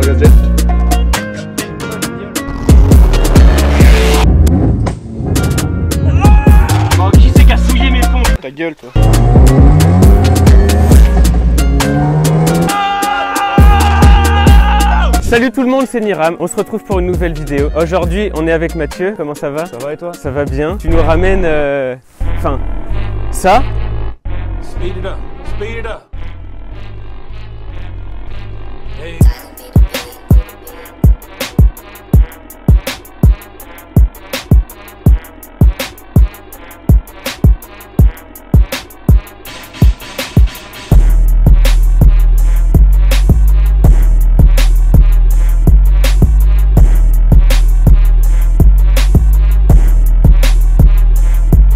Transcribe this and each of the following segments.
gazette. Oh, qui c'est qui a souillé mes pompes? Ta gueule, toi. Salut tout le monde, c'est Niram, on se retrouve pour une nouvelle vidéo. Aujourd'hui, on est avec Mathieu, comment ça va? Ça va et toi? Ça va bien. Tu nous ramènes, enfin, ça. Speed it up, speed it up. Hey.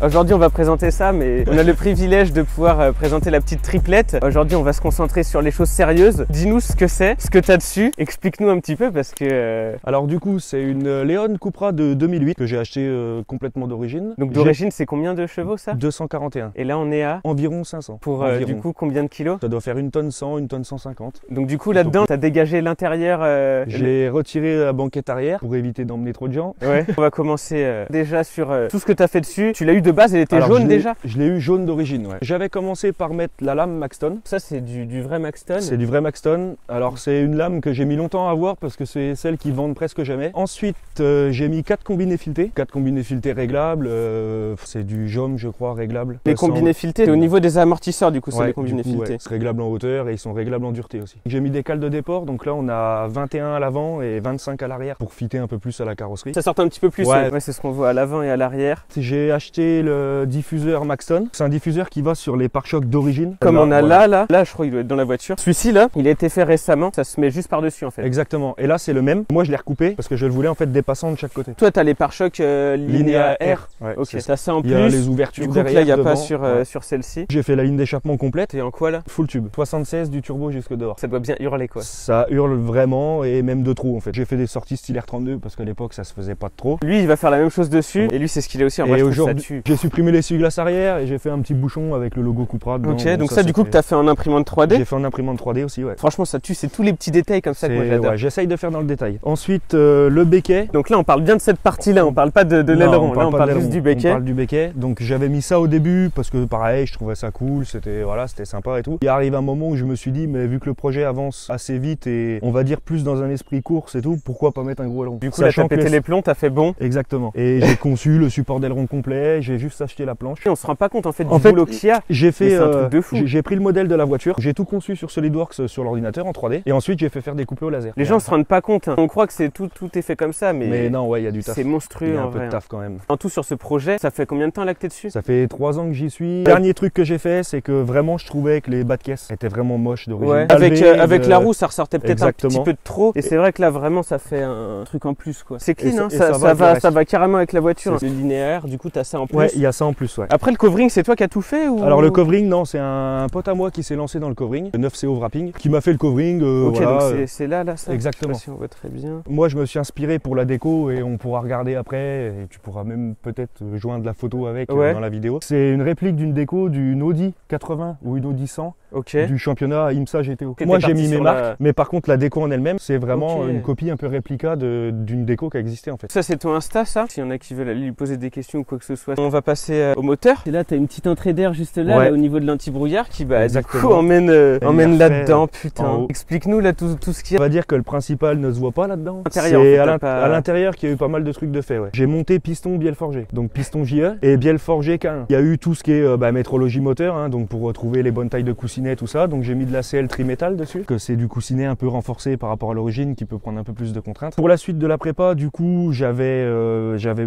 Aujourd'hui, on va présenter ça, mais on a le privilège de pouvoir présenter la petite triplette. Aujourd'hui, on va se concentrer sur les choses sérieuses. Dis-nous ce que c'est, ce que tu as dessus. Explique-nous un petit peu parce que... Alors du coup, c'est une Leon Cupra de 2008 que j'ai acheté complètement d'origine. Donc d'origine, c'est combien de chevaux ça? 241. Et là, on est à Environ 500. pour Environ. du coup combien de kilos? Ça doit faire une tonne 100, une tonne 150. Donc du coup, là-dedans, tu as dégagé l'intérieur. J'ai retiré la banquette arrière pour éviter d'emmener trop de gens. Ouais. On va commencer déjà sur tout ce que tu as fait dessus. Tu l'as eu de base, elle était Alors, jaune déjà? Je l'ai eu jaune d'origine, ouais. J'avais commencé par mettre la lame Maxton. Ça, c'est du vrai Maxton. C'est du vrai Maxton. Alors c'est une lame que j'ai mis longtemps à avoir parce que c'est celle qui vendent presque jamais. Ensuite j'ai mis 4 combinés filetés. 4 combinés filetés réglables. C'est du jaune je crois réglable. Les combinés filetés, c'est au niveau des amortisseurs du coup, c'est les combinés filetés. Ouais, c'est réglable en hauteur et ils sont réglables en dureté aussi. J'ai mis des cales de déport, donc là on a 21 à l'avant et 25 à l'arrière pour fitter un peu plus à la carrosserie. Ça sort un petit peu plus, ouais. Ouais, c'est ce qu'on voit à l'avant et à l'arrière. J'ai acheté le diffuseur Maxton. C'est un diffuseur qui va sur les pare-chocs d'origine. Comme on a voilà. là je crois qu'il doit être dans la voiture. Celui-ci là, il a été fait récemment, ça se met juste par-dessus en fait. Exactement, et là c'est le même. Moi je l'ai recoupé parce que je le voulais en fait dépassant de chaque côté. Toi t'as les pare-chocs Linea R. Ouais, ok, t'as ça en plus. Il y a les ouvertures du coup derrière, là il n'y a pas devant, sur, ouais. sur celle-ci. J'ai fait la ligne d'échappement complète. T'es en quoi là? Full tube, 76 du turbo jusque dehors. Ça doit bien hurler quoi. Ça hurle vraiment et même de trop en fait. J'ai fait des sorties style R32 parce qu'à l'époque ça se faisait pas de trop. Lui il va faire la même chose dessus et lui c'est ce qu'il est aussi. En vrai, et je trouve ça aujourd'hui tue. j'ai supprimé l'essuie-glace arrière et j'ai fait un petit bouchon avec le logo Cupra dedans. Ok, donc ça du coup que t'as fait en imprimante 3D. J'ai fait en imprimante 3D aussi, ouais. Franchement ça tue, c'est tous les petits détails comme ça que moi j'adore. Ouais, j'essaye de faire dans le détail. Ensuite le béquet. Donc là on parle bien de cette partie là, on parle pas de l'aileron, là on parle juste du béquet. On parle du béquet. Donc j'avais mis ça au début parce que pareil je trouvais ça cool, c'était voilà, c'était sympa et tout. Il arrive un moment où je me suis dit mais vu que le projet avance assez vite et on va dire plus dans un esprit course et tout, pourquoi pas mettre un gros aileron? Du coup là t'as pété les plombs, t'as fait bon. Exactement. Et j'ai conçu le support d'aileron complet, j'ai juste acheté la planche. On se rend pas compte en fait du boulot qu'il y a. J'ai fait un truc de fou. J'ai pris le modèle de la voiture, j'ai tout conçu sur SolidWorks sur l'ordinateur en 3D et ensuite j'ai fait faire découper au laser. Les gens se rendent pas compte, hein. On croit que c'est tout est fait comme ça, mais non, ouais, il y a du taf. C'est monstrueux. Il y a un en peu vrai, de taf quand même. En tout sur ce projet, ça fait combien de temps là que t'es dessus? Ça fait 3 ans que j'y suis. Le dernier truc que j'ai fait, c'est que vraiment je trouvais que les bas de caisse étaient vraiment moches d'origine. Ouais. Avec la roue, ça ressortait peut-être un petit peu de trop. Et c'est vrai que là vraiment ça fait un truc en plus quoi. C'est clean, hein. Ça va carrément avec la voiture. Le linéaire, du coup t'as ça en plus. Ouais, il y a ça en plus, ouais. Après le covering, c'est toi qui as tout fait ou... Alors le covering, non, c'est un pote à moi qui s'est lancé dans le covering, le 9CO Wrapping, qui m'a fait le covering. Ok, voilà, donc c'est là ça. Exactement. Je sais pas si on voit très bien. Moi je me suis inspiré pour la déco et on pourra regarder après et tu pourras même peut-être joindre la photo avec dans la vidéo. C'est une réplique d'une déco d'une Audi 80 ou une Audi 100 du championnat IMSA GTO. Moi j'ai mis mes marques, mais par contre la déco en elle-même c'est vraiment une copie un peu réplica d'une déco qui a existé en fait. Ça c'est ton Insta ça? S'il y en a qui veulent aller lui poser des questions ou quoi que ce soit. On va passer au moteur. Et là t'as une petite entrée d'air juste là, au niveau de l'antibrouillard qui du coup emmène là-dedans. Putain. Explique-nous là tout ce qu'il y a. On va dire que le principal ne se voit pas là-dedans. C'est à l'intérieur qu'il y a eu pas mal de trucs de fait. Ouais. J'ai monté piston bielle forgé, donc piston JE et bielle forgé K1. Il y a eu tout ce qui est métrologie moteur, hein, donc pour retrouver les bonnes tailles de coussinets tout ça. Donc j'ai mis de la CL trimétal dessus, que c'est du coussinet un peu renforcé par rapport à l'origine qui peut prendre un peu plus de contraintes. Pour la suite de la prépa, du coup j'avais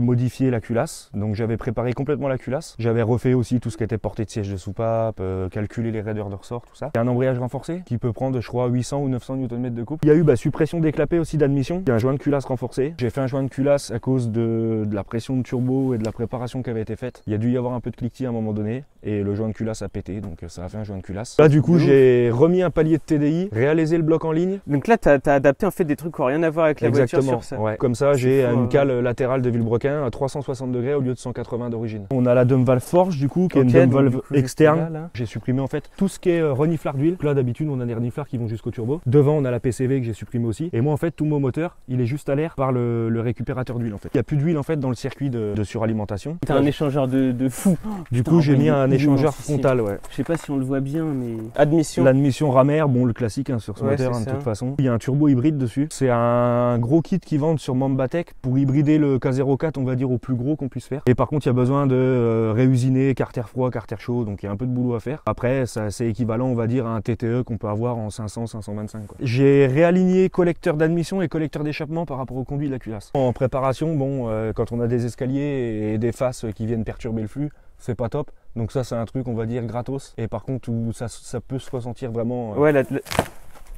modifié la culasse, donc j'avais préparé complètement la culasse. J'avais refait aussi tout ce qui était portée de siège de soupape, calculer les raideurs de ressort, tout ça. Il y a un embrayage renforcé qui peut prendre je crois 800 ou 900 Nm de couple. Il y a eu suppression d'éclapé aussi d'admission. Il y a un joint de culasse renforcé. J'ai fait un joint de culasse à cause de la pression de turbo et de la préparation qui avait été faite. Il y a dû y avoir un peu de cliquetis à un moment donné et le joint de culasse a pété, donc ça a fait un joint de culasse. Là du coup j'ai remis un palier de TDI, réalisé le bloc en ligne. Donc là t'as adapté en fait des trucs qui n'ont rien à voir avec la voiture sur ça. Ouais. Comme ça j'ai une cale latérale de Villebrequin à 360 degrés au lieu de 180 d'origine. On a la dump valve Forge du coup qui est une dump valve externe. J'ai supprimé en fait tout ce qui est reniflard d'huile. Là d'habitude on a des reniflards qui vont jusqu'au turbo. Devant on a la PCV que j'ai supprimé aussi. Et moi en fait tout mon moteur il est juste à l'air par le récupérateur d'huile en fait. Il n'y a plus d'huile en fait dans le circuit de suralimentation. T'as un échangeur de fou. Du coup j'ai mis un échangeur frontal, ouais. Je sais pas si on le voit bien mais... Admission. L'admission Ramer, bon le classique hein, sur ce moteur de toute façon. Il y a un turbo hybride dessus. C'est un gros kit qu'ils vendent sur Mambatech pour hybrider le K04 on va dire au plus gros qu'on puisse faire. Et par contre il y a besoin de réusiner carter froid, carter chaud, donc il y a un peu de boulot à faire. Après c'est équivalent on va dire à un TTE qu'on peut avoir en 500, 525. J'ai réaligné collecteur d'admission et collecteur d'échappement par rapport au conduit de la culasse. En préparation, bon, quand on a des escaliers et des faces qui viennent perturber le flux, c'est pas top. Donc ça c'est un truc on va dire gratos. Et par contre où ça peut se ressentir vraiment... Ouais,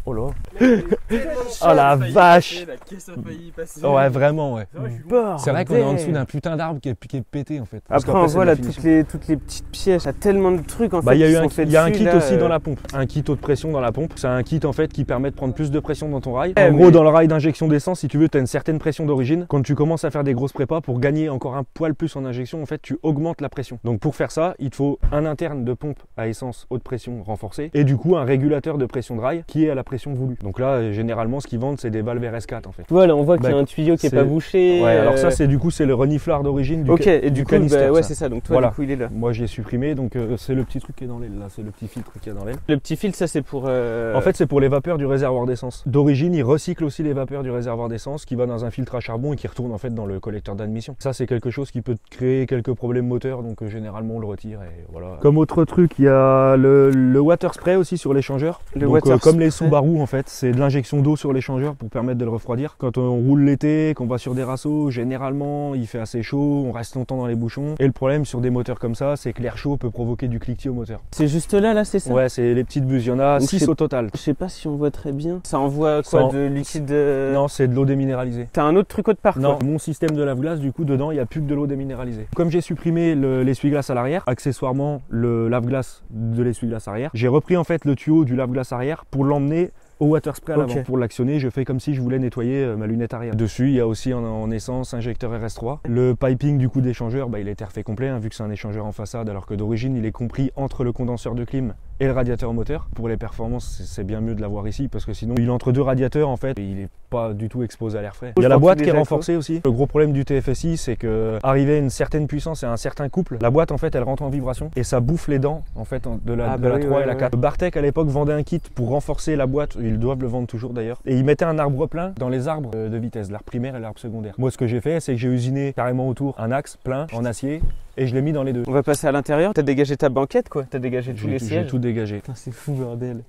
Oh là. Oh la vache. La caisse a failli passer. Ouais vraiment ouais. C'est vrai qu'on est en dessous d'un putain d'arbre qui est pété en fait. Après on voit là toutes les petites pièces, il y a tellement de trucs en fait. Il y a un kit aussi dans la pompe, un kit haute pression dans la pompe. C'est un kit en fait qui permet de prendre plus de pression dans ton rail. En gros dans le rail d'injection d'essence si tu veux tu as une certaine pression d'origine. Quand tu commences à faire des grosses prépas pour gagner encore un poil plus en injection en fait tu augmentes la pression. Donc pour faire ça il te faut un interne de pompe à essence haute pression renforcée et du coup un régulateur de pression de rail qui est à la pression voulue. Donc là généralement ce qu'ils vendent c'est des valves RS4 en fait. Voilà on voit qu'il y a un tuyau qui est pas bouché. Ouais alors ça c'est du coup c'est le reniflard d'origine du canister. Ouais c'est ça donc toi du coup il est là. Moi je l'ai supprimé donc c'est le petit truc qui est dans l'aile là, c'est le petit filtre qui est dans l'aile. Le petit filtre ça c'est pour... En fait c'est pour les vapeurs du réservoir d'essence. D'origine ils recyclent aussi les vapeurs du réservoir d'essence qui va dans un filtre à charbon et qui retourne en fait dans le collecteur d'admission. Ça c'est quelque chose qui peut créer quelques problèmes moteurs donc généralement on le retire et voilà. Comme autre truc il y a le water spray aussi sur l'échangeur. Comme les Subaru en fait c'est de l'injection d'eau sur l'échangeur pour permettre de le refroidir. Quand on roule l'été, qu'on va sur des rassos, généralement il fait assez chaud, on reste longtemps dans les bouchons. Et le problème sur des moteurs comme ça, c'est que l'air chaud peut provoquer du cliquetis au moteur. C'est juste là c'est ça? Ouais, c'est les petites buses, il y en a 6 au total. Je sais pas si on voit très bien. Ça envoie quoi de liquide? Non, c'est de l'eau déminéralisée. T'as un autre truc autre part? Non, mon système de lave-glace, du coup, dedans, il n'y a plus que de l'eau déminéralisée. Comme j'ai supprimé l'essuie-glace à l'arrière, accessoirement le lave-glace de l'essuie-glace arrière, j'ai repris en fait le tuyau du lave-glace arrière pour l'emmener au water spray à l'avant. Pour l'actionner, je fais comme si je voulais nettoyer ma lunette arrière. Dessus, il y a aussi en essence injecteur RS3. Le piping du coup d'échangeur, il est refait complet vu que c'est un échangeur en façade alors que d'origine il est compris entre le condenseur de clim et le radiateur moteur. Pour les performances, c'est bien mieux de l'avoir ici parce que sinon il est entre deux radiateurs en fait et il est pas du tout exposé à l'air frais. Il y a la boîte qui est renforcée aussi. Le gros problème du TFSI c'est que arrivé à une certaine puissance et à un certain couple, la boîte en fait elle rentre en vibration et ça bouffe les dents en fait de la 3 et la 4. Bartec à l'époque vendait un kit pour renforcer la boîte, ils doivent le vendre toujours d'ailleurs. Et ils mettaient un arbre plein dans les arbres de vitesse, l'arbre primaire et l'arbre secondaire. Moi ce que j'ai fait c'est que j'ai usiné carrément autour un axe plein en acier et je l'ai mis dans les deux. On va passer à l'intérieur. T'as dégagé ta banquette quoi? T'as dégagé tous les sièges? J'ai tout dégagé. C'est fou bordel.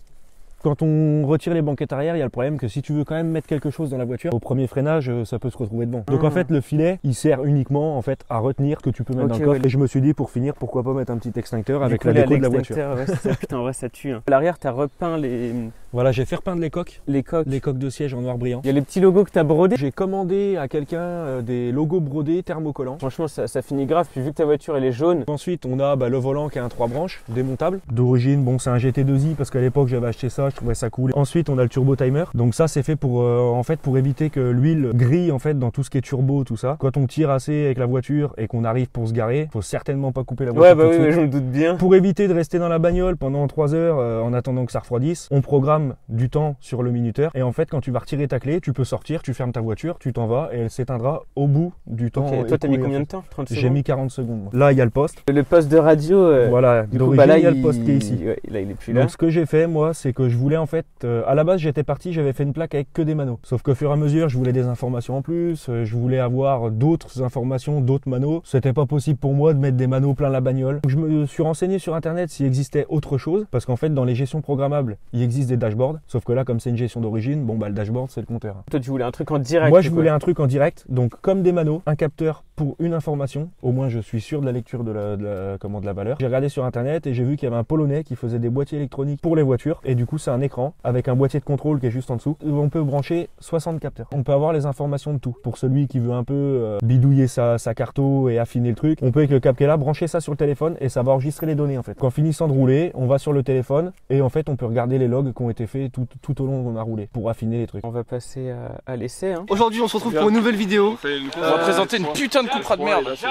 Quand on retire les banquettes arrière, il y a le problème que si tu veux quand même mettre quelque chose dans la voiture, au premier freinage, ça peut se retrouver devant. Donc en fait, le filet, il sert uniquement en fait à retenir ce que tu peux mettre dans le coffre. Et je me suis dit pour finir, pourquoi pas mettre un petit extincteur avec la déco de la voiture. Ouais, ça, putain, en vrai, ça tue. Hein. À l'arrière, t'as repeint les... Voilà, j'ai fait repeindre les coques. Les coques de siège en noir brillant. Il y a les petits logos que t'as brodés. J'ai commandé à quelqu'un des logos brodés thermocollants. Franchement, ça finit grave. Puis vu que ta voiture elle est jaune. Ensuite, on a le volant qui a un 3 branches démontable. D'origine, bon, c'est un GT2i parce qu'à l'époque j'avais acheté ça, je trouvais ça cool. Ensuite, on a le turbo timer. Donc ça, c'est fait pour en fait pour éviter que l'huile grille en fait dans tout ce qui est turbo, tout ça. Quand on tire assez avec la voiture et qu'on arrive pour se garer, faut certainement pas couper la voiture. Ouais, bah oui, je me doute bien. Pour éviter de rester dans la bagnole pendant 3 heures en attendant que ça refroidisse, on programme du temps sur le minuteur et en fait quand tu vas retirer ta clé, tu peux sortir, tu fermes ta voiture, tu t'en vas et elle s'éteindra au bout du temps. Et toi t'as mis combien de temps? 30 secondes? J'ai mis 40 secondes. Moi. Là il y a le poste. Le poste de radio. Voilà, d'origine il y a le poste qui est ici. Ouais, là il est plus là. Donc ce que j'ai fait moi c'est que je voulais en fait, à la base j'étais parti, j'avais fait une plaque avec que des manos. Sauf qu'au fur et à mesure je voulais des informations en plus, je voulais avoir d'autres informations, d'autres manos. C'était pas possible pour moi de mettre des manos plein la bagnole. Donc je me suis renseigné sur internet s'il existait autre chose. Parce qu'en fait dans les gestions programmables il existe des dashboards. Sauf que là comme c'est une gestion d'origine, bon le dashboard c'est le compteur. Toi tu voulais un truc en direct? Moi je voulais un truc en direct, donc comme des manos, un capteur pour une information, au moins je suis sûr de la lecture de la valeur. J'ai regardé sur internet et j'ai vu qu'il y avait un Polonais qui faisait des boîtiers électroniques pour les voitures et du coup c'est un écran avec un boîtier de contrôle qui est juste en dessous où on peut brancher 60 capteurs. On peut avoir les informations de tout. Pour celui qui veut un peu bidouiller sa carto et affiner le truc, on peut avec le cap qui est là brancher ça sur le téléphone et ça va enregistrer les données en fait. Qu'en finissant de rouler, on va sur le téléphone et en fait on peut regarder les logs qui ont été faits tout au long qu'on a roulé pour affiner les trucs. On va passer à l'essai. Hein. Aujourd'hui on se retrouve pour une nouvelle vidéo. On va présenter une putain de Cupra de merde. Jam,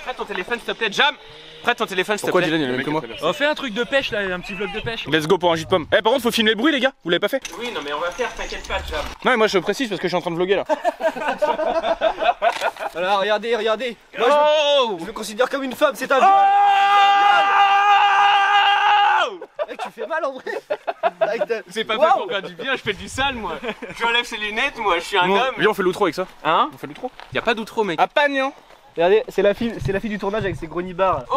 prête ton téléphone s'il te plaît, Jam. Prête ton téléphone s'il te plaît. Pourquoi Dylan il est le même que moi? On fait un truc de pêche là, un petit vlog de pêche. Let's go pour un jus de pomme. Eh par contre faut filmer le bruit les gars, vous l'avez pas fait? Oui non mais on va faire, t'inquiète pas Jam. Non mais moi je précise parce que je suis en train de vlogger là. Alors regardez. Moi je me considère comme une femme, c'est un Mec, tu fais mal en vrai. C'est pas fait pour faire du bien, je fais du sale moi. J'enlève ses lunettes moi, je suis un homme. Viens on fait l'outro avec ça. Hein? On fait l'outro. Y'a pas d'outro mec. Ah Pagnan. Regardez, c'est la fille du tournage avec ses gros nibards. Oh,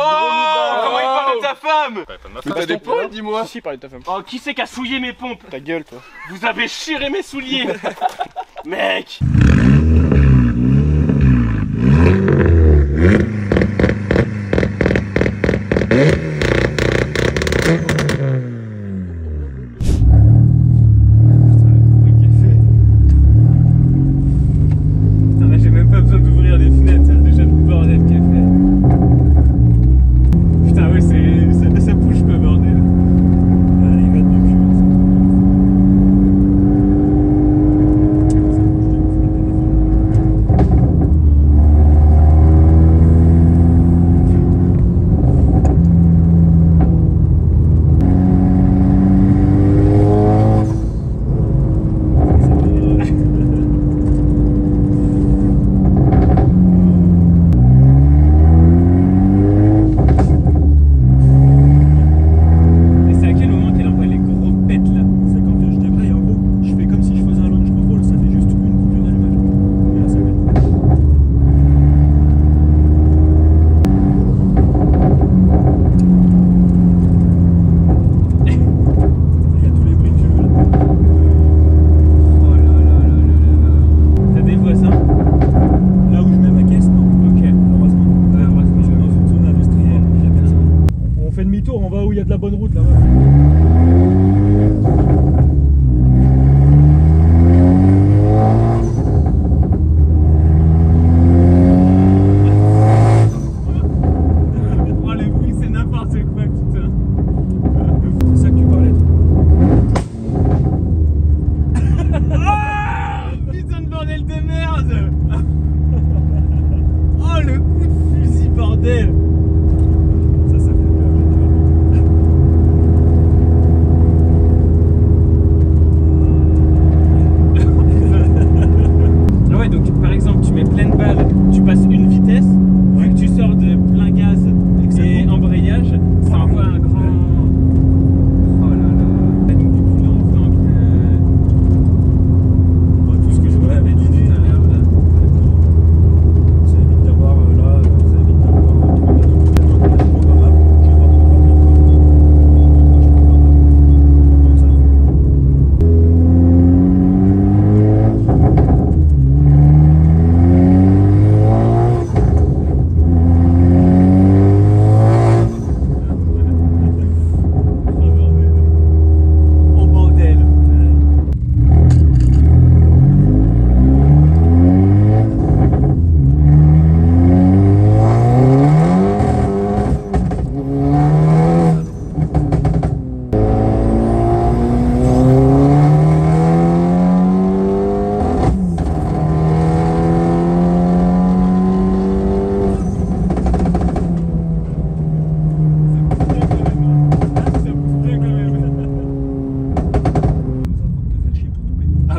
comment il parle de ta femme? Mais t'as des poils dis-moi. Si parle de ta femme. Oh, qui c'est qui a souillé mes pompes? Ta gueule toi. Vous avez chiré mes souliers. Mec. On va où il y a de la bonne route là-bas. Oh les bruits c'est n'importe quoi putain. C'est ça que tu parlais toi. Ah putain de bordel de merde. Oh le coup de fusil bordel.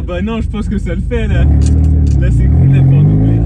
Bah non, je pense que ça le fait là. Là c'est cool là pour doubler.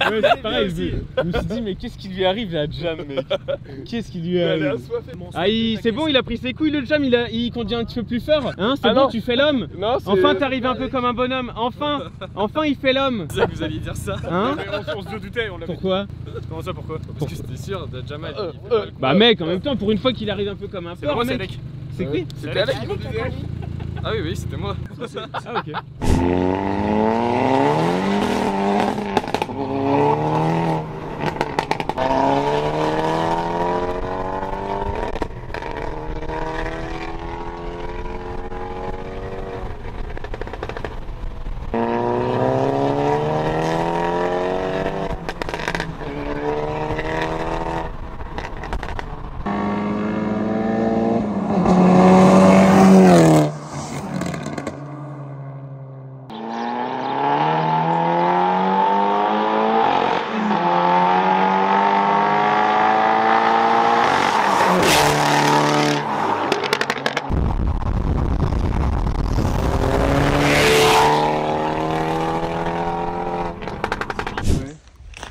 Ouais, c'est pareil, je me suis dit, mais qu'est-ce qui lui arrive là, Jam, mec? Qu'est-ce qui lui arrive? Ah, c'est bon, il a pris ses couilles, le Jam, il conduit un petit peu plus fort. Hein, c'est bon, tu fais l'homme. Enfin, t'arrives un peu comme un bonhomme. Enfin, il fait l'homme. C'est ça que vous alliez dire ça. Hein? On se doutait, on l'avait. Pourquoi? Comment ça, pourquoi? Parce que c'était sûr, Jam. Bah, mec, en même temps, pour une fois qu'il arrive un peu comme un porc, mec. Alec. C'est qui? C'était Alec qui conduisait. Ah oui, c'était moi. Ah, ok.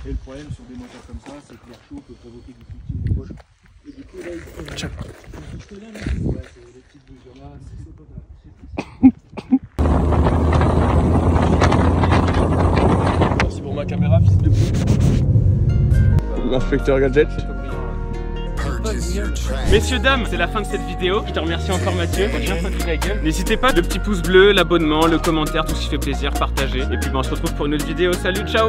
Et le problème sur des moteurs comme ça, c'est que l'air chaud peut provoquer du fluctuation proche. Et du coup, là, il faut des petites mesures là, c'est pas Merci pour ma caméra, fils de pute. L'inspecteur Gadget. Messieurs, dames, c'est la fin de cette vidéo. Je te remercie encore Mathieu. N'hésitez pas, le petit pouce bleu, l'abonnement, le commentaire, tout ce qui fait plaisir, partagez. Et puis on se retrouve pour une autre vidéo. Salut, ciao!